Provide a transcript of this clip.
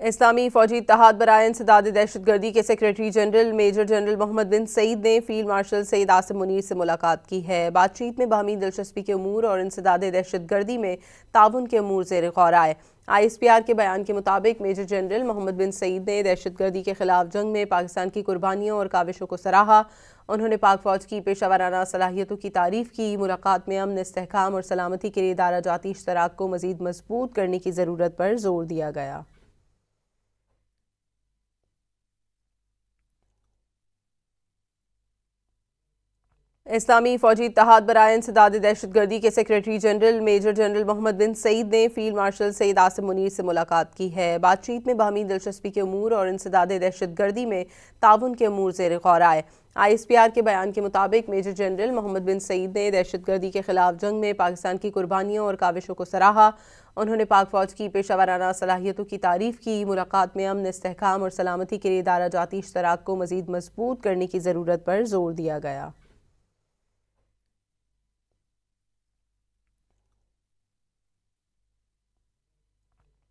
इस्लामी फौजी इत्तेहाद बराए इंसदाद दहशतगर्दी के secretary general major general Muhammad bin Saeed ने फील्ड मार्शल सईद आसिम मुनीर से मुलाकात की है। बातचीत में बाहमी दिलचस्पी के अमूर और इंसदाद दहशतगर्दी में ताउन के अमूर ज़ेर गौर आए। ISPR के बयान के मुताबिक मेजर जनरल मोहम्मद बिन सईद ने दहशतगर्दी के खिलाफ जंग में पाकिस्तान की कुर्बानियों और काविशों को सराहा। उन्होंने पाक फौज की पेशावराना सलाहियतों की तारीफ की। मुलाकात में अमन, इस्तेहकाम और सलामती के लिए इदारा जाती इश्तराक को मज़ीद मजबूत करने की ज़रूरत पर जोर दिया गया। इस्लामी फौजी इत्तेहाद बराए इंसदाद दहशतगर्दी के secretary general major general Muhammad bin Saeed ने फील्ड मार्शल सईद आसिम मुनीर से मुलाकात की है। बातचीत में बाहमी दिलचस्पी के अमूर और इंसदाद दहशतगर्दी में ताउन के अमूर ज़ेर गौर आए। ISPR के बयान के मुताबिक मेजर जनरल मोहम्मद बिन सईद ने दहशतगर्दी के खिलाफ जंग में पाकिस्तान की कुर्बानियों और काविशों को सराहा। उन्होंने पाक फौज की पेशावराना सलाहियतों की तारीफ की। मुलाकात में अमन, इस्तेहकाम और सलामती के लिए इदारा जाती इश्तराक को मज़ीद मजबूत करने की ज़रूरत पर जोर दिया गया।